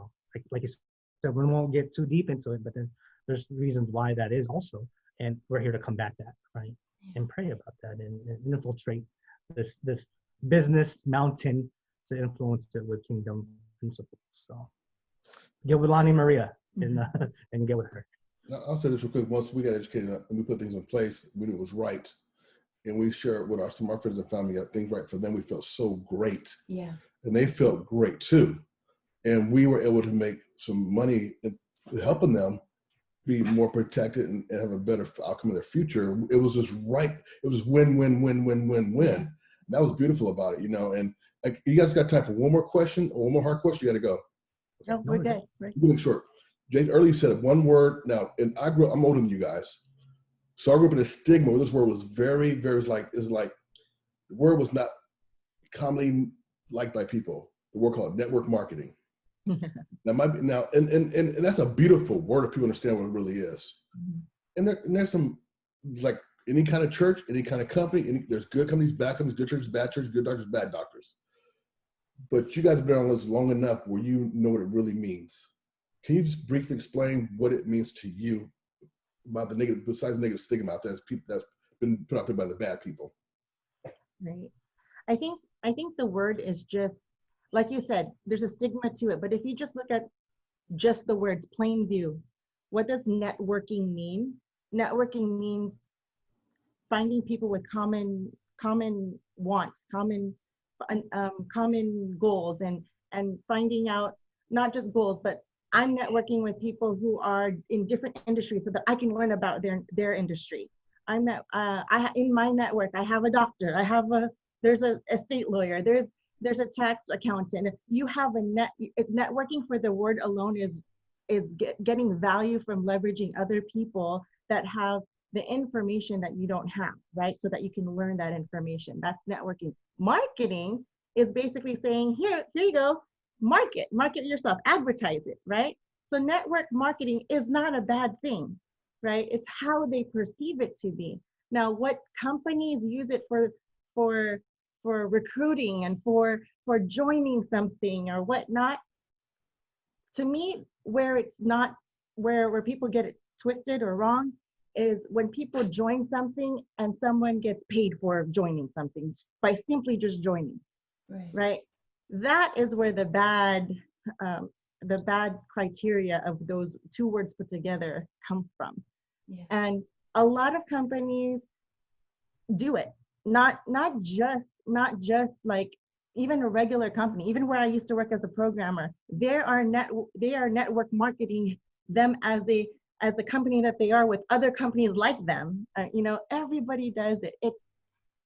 like you said, we won't get too deep into it, but then there's reasons why that is also, and we're here to combat that, right? And pray about that and infiltrate this business mountain to influence it with kingdom principles. So get with Lonnie Maria and get with her.
I'll say this real quick. Once we got educated and we put things in place, we knew it was right, and we share it with some of our friends and family, got things right for them, we felt so great. Yeah. And they felt great too. And we were able to make some money in helping them be more protected and have a better outcome in their future. It was just right. It was win, win, win, win, win, win. That was beautiful about it, And you guys got time for one more question or one more hard question? You got to go.
Okay. No, we're good.
Really short. Jake earlier said one word. Now, and I'm older than you guys, so I grew up in a stigma where this word was very, very the word was not commonly liked by people. The word called network marketing. And that's a beautiful word if people understand what it really is. And there's some, like any kind of church, any kind of company, there's good companies, bad companies, good churches, bad churches, good doctors, bad doctors. But you guys have been on this long enough where you know what it really means. Can you just briefly explain what it means to you about the negative, besides the negative stigma out there, that's been put out there by the bad people?
Right. I think the word is just, like you said, there's a stigma to it. But if you just look at just the words, plain view, what does networking mean? Networking means finding people with common wants, common goals, and finding out not just goals, but I'm networking with people who are in different industries so that I can learn about their industry. In my network, I have a doctor, there's a estate lawyer, there's a tax accountant. You have networking for the word alone is getting value from leveraging other people that have the information that you don't have, right? So that you can learn that information. That's networking. Marketing is basically saying, here you go, market yourself, advertise it, right? So network marketing is not a bad thing, right? It's how they perceive it to be. Now, what companies use it for recruiting and for joining something or whatnot, to me, where it's not, where people get it twisted or wrong is when people join something and someone gets paid for joining something by simply just joining, right? That is where the bad criteria of those two words put together come from.
Yeah.
And a lot of companies do it, not just like even a regular company, even where I used to work as a programmer, they are network marketing them as a company that they are with other companies like them. Everybody does it.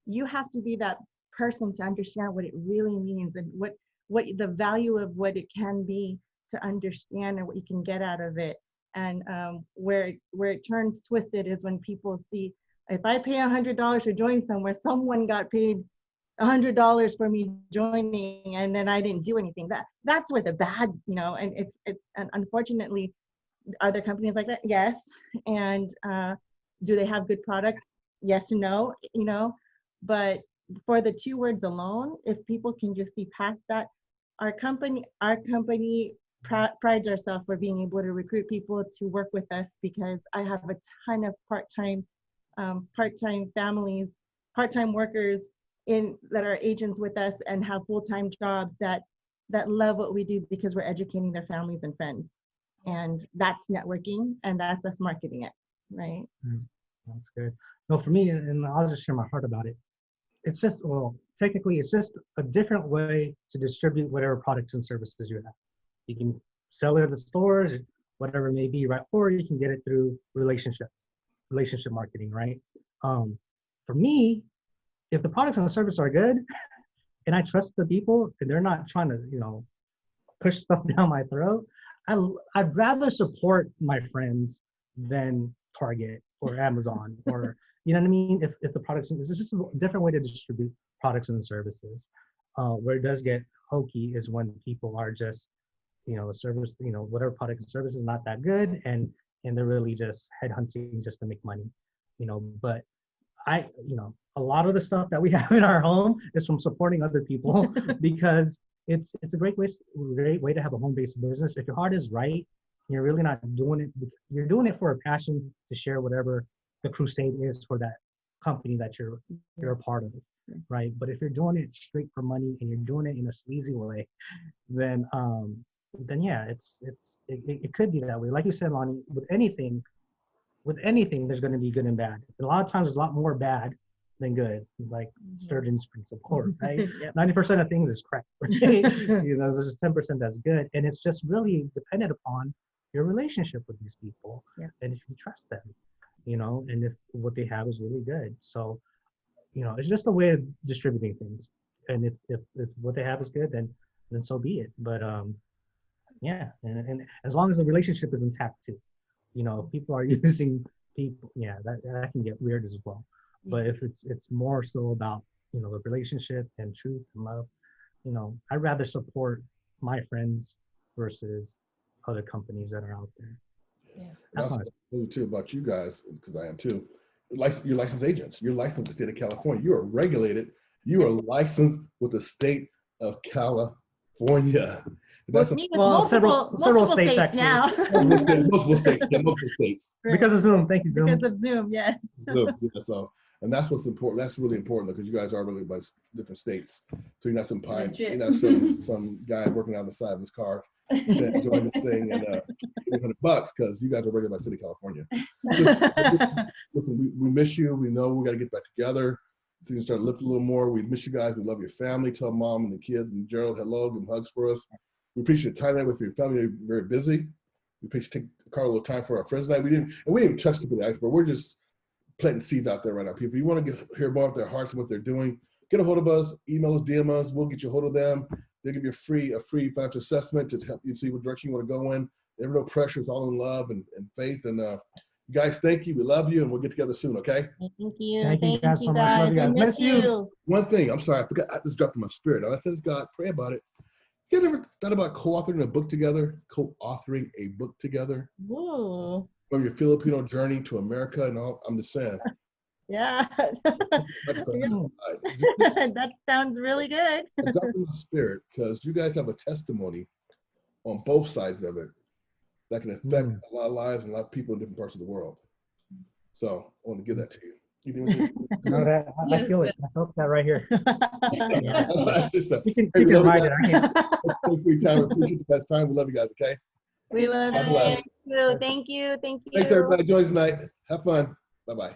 You have to be that person to understand what it really means and what the value of what it can be, to understand and what you can get out of it. And where it turns twisted is when people see, if I pay $100 to join somewhere, someone got paid $100 for me joining, and then I didn't do anything. That's where the bad, and and unfortunately, are there companies like that? Yes. And do they have good products? Yes and no, but for the two words alone, if people can just see past that, our company prides ourselves for being able to recruit people to work with us, because I have a ton of part-time families, part-time workers that are agents with us and have full-time jobs that love what we do because we're educating their families and friends. And that's networking, and that's us marketing it, right?
That's good. No, for me, and I'll just share my heart about it. It's just, technically, it's just a different way to distribute whatever products and services you have. You can sell it at the stores, whatever it may be, right? Or you can get it through relationship marketing, right? For me, if the products and services are good, and I trust the people, and they're not trying to, push stuff down my throat, I'd rather support my friends than Target or Amazon or, you know what I mean? If the products, it's just a different way to distribute products and services. Where it does get hokey is when people are just, the service, whatever product and service is not that good, and they're really just headhunting just to make money, but a lot of the stuff that we have in our home is from supporting other people because it's a great way to have a home-based business. If your heart is right, you're really not doing it. You're doing it for a passion to share whatever the crusade is for that company that you're a part of, right? But if you're doing it straight for money and you're doing it in a sleazy way, then yeah, it could be that way. Like you said, Lonnie, with anything, there's going to be good and bad. And a lot of times, there's a lot more bad than good, like Sturgeon's principle, right? 90% of things is crap, right? There's just 10% that's good, and it's just really dependent upon your relationship with these people, and if you trust them, and if what they have is really good. So, it's just a way of distributing things, and if what they have is good, then so be it. But and as long as the relationship is intact too, if people are using people, that can get weird as well. But if it's more so about, the relationship and truth and love, I'd rather support my friends versus other companies that are out there.
Yeah.
That's what too about you guys, because I am too. You're licensed agents. You're licensed with the state of California. You are regulated. You are licensed with the state of California. That's
several states actually.
Now.
multiple states.
Because of Zoom. Thank you, Zoom.
Because of Zoom, yeah.
Zoom, yeah. So, and that's what's important. That's really important because you guys are really by different states. So you're not some some guy working on the side of his car doing this thing and $100 because you guys are regulated by the city of California. Listen, we miss you. We know we got to get back together. So you can start lifting a little more. We miss you guys. We love your family. Tell mom and the kids and Gerald hello. Give them hugs for us. We appreciate the time there with your family. You're very busy. We appreciate taking a little time for our friends tonight. We didn't even touch the tip of the iceberg. We're just planting seeds out there right now. People, you want to hear more of their hearts and what they're doing, get a hold of us, email us, DM us. We'll get you a hold of them. They'll give you a free financial assessment to help you see what direction you want to go in. There's no pressure. It's all in love and faith. And you guys, thank you. We love you, and we'll get together soon, okay?
Thank you.
Thank you guys so much. Love you guys.
Miss you.
One thing, I'm sorry, I forgot. I just dropped in my spirit. I said it's God. Pray about it. You guys ever thought about co-authoring a book together? Co-authoring a book together?
Ooh.
From your Filipino journey to America and all. I'm just saying.
Yeah. That sounds really good.
I dropped in my spirit because you guys have a testimony on both sides of it that can affect a lot of lives and a lot of people in different parts of the world. So I want to give that to you. You think we
You know that I feel it. I felt that right here. Yeah.
That's good stuff.
You can
Hey, we love you
ride
guys.
it. I can't.
Thanks for your time. We appreciate the best time. We love you guys, okay?
We love
God bless.
you. Thank you. Thank you.
Thanks, everybody. Join us tonight. Have fun. Bye-bye.